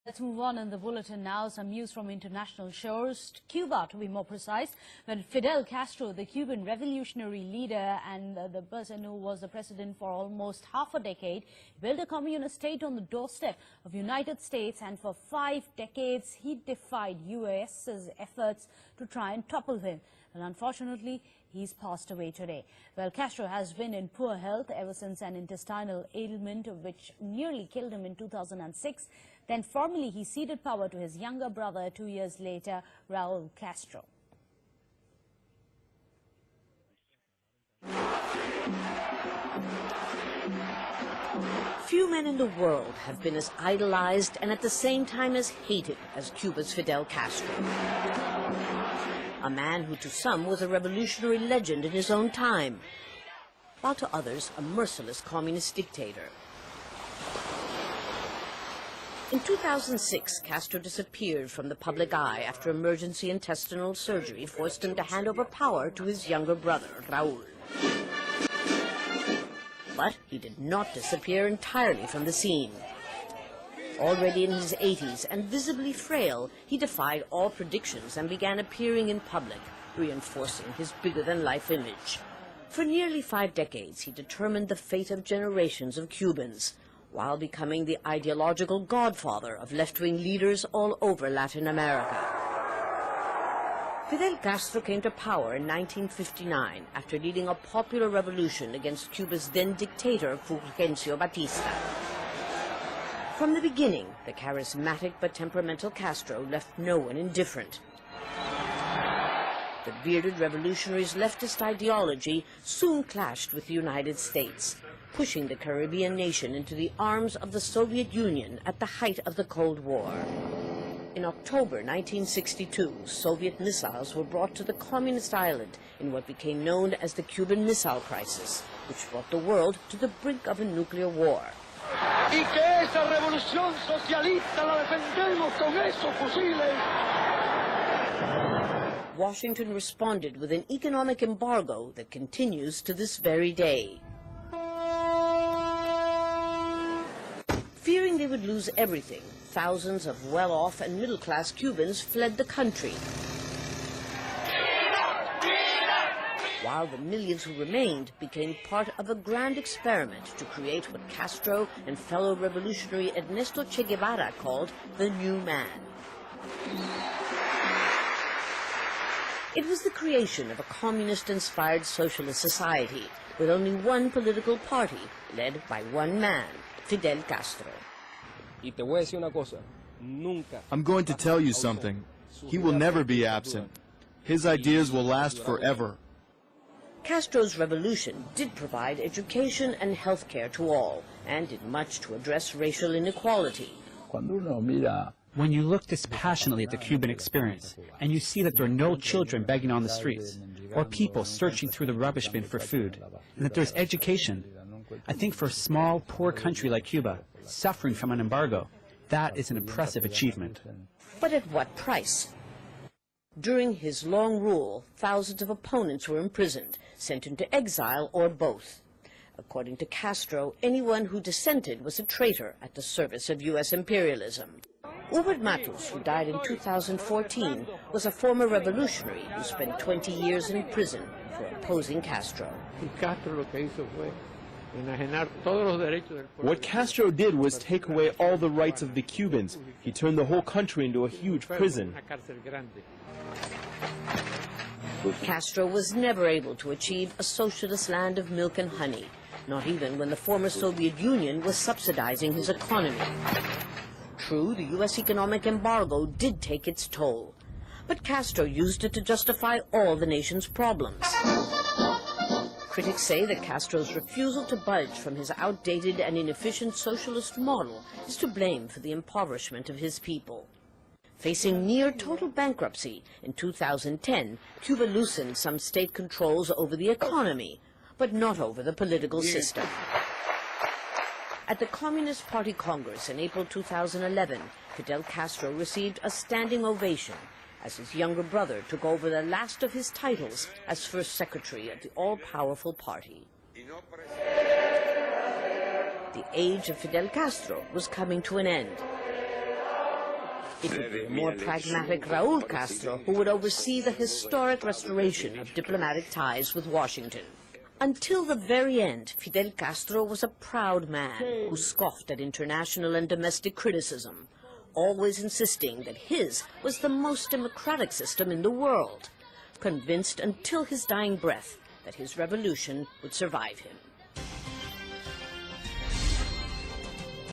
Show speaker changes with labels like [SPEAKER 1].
[SPEAKER 1] Let's move on in the bulletin now. Some news from international shores. Cuba, to be more precise, when Fidel Castro, the Cuban revolutionary leader and the person who was the president for almost half a decade, built a communist state on the doorstep of United States, and for 5 decades he defied US's efforts to try and topple him. And unfortunately, he's passed away today. Well, Castro has been in poor health ever since an intestinal ailment which nearly killed him in 2006. Then formally he ceded power to his younger brother 2 years later, Raul Castro.
[SPEAKER 2] Few men in the world have been as idolized and at the same time as hated as Cuba's Fidel Castro. A man who to some was a revolutionary legend in his own time, while to others a merciless communist dictator. In 2006, Castro disappeared from the public eye after emergency intestinal surgery forced him to hand over power to his younger brother, Raul. But he did not disappear entirely from the scene. Already in his 80s and visibly frail, he defied all predictions and began appearing in public, reinforcing his bigger-than-life image. For nearly 5 decades, he determined the fate of generations of Cubans, while becoming the ideological godfather of left-wing leaders all over Latin America. Fidel Castro came to power in 1959 after leading a popular revolution against Cuba's then dictator, Fulgencio Batista. From the beginning, the charismatic but temperamental Castro left no one indifferent. The bearded revolutionary's leftist ideology soon clashed with the United States, pushing the Caribbean nation into the arms of the Soviet Union at the height of the Cold War. In October 1962, Soviet missiles were brought to the communist island in what became known as the Cuban Missile Crisis, which brought the world to the brink of a nuclear war.
[SPEAKER 3] Y que esa revolución socialista la defendemos con esos fusiles.
[SPEAKER 2] Washington responded with an economic embargo that continues to this very day. Fearing they would lose everything, thousands of well-off and middle-class Cubans fled the country, while the millions who remained became part of a grand experiment to create what Castro and fellow revolutionary Ernesto Che Guevara called the new man. It was the creation of a communist-inspired socialist society with only one political party, led by one man, Fidel Castro.
[SPEAKER 4] I'm going to tell you something. He will never be absent. His ideas will last forever.
[SPEAKER 2] Castro's revolution did provide education and health care to all, and did much to address racial inequality.
[SPEAKER 5] When you look dispassionately at the Cuban experience, and you see that there are no children begging on the streets, or people searching through the rubbish bin for food, and that there's education, I think for a small, poor country like Cuba, suffering from an embargo, that is an impressive achievement.
[SPEAKER 2] But at what price? During his long rule, thousands of opponents were imprisoned, sent into exile, or both. According to Castro, anyone who dissented was a traitor at the service of U.S. imperialism. Hubert Matus, who died in 2014, was a former revolutionary who spent 20 years in prison for opposing Castro.
[SPEAKER 4] What Castro did was take away all the rights of the Cubans. He turned the whole country into a huge prison.
[SPEAKER 2] Castro was never able to achieve a socialist land of milk and honey, not even when the former Soviet Union was subsidizing his economy. True, the U.S. economic embargo did take its toll, but Castro used it to justify all the nation's problems. Critics say that Castro's refusal to budge from his outdated and inefficient socialist model is to blame for the impoverishment of his people. Facing near total bankruptcy, in 2010, Cuba loosened some state controls over the economy, but not over the political system. At the Communist Party Congress in April 2011, Fidel Castro received a standing ovation as his younger brother took over the last of his titles as first secretary of the all-powerful party. The age of Fidel Castro was coming to an end. It would be the more pragmatic Raul Castro who would oversee the historic restoration of diplomatic ties with Washington. Until the very end, Fidel Castro was a proud man who scoffed at international and domestic criticism, always insisting that his was the most democratic system in the world, convinced until his dying breath that his revolution would survive him.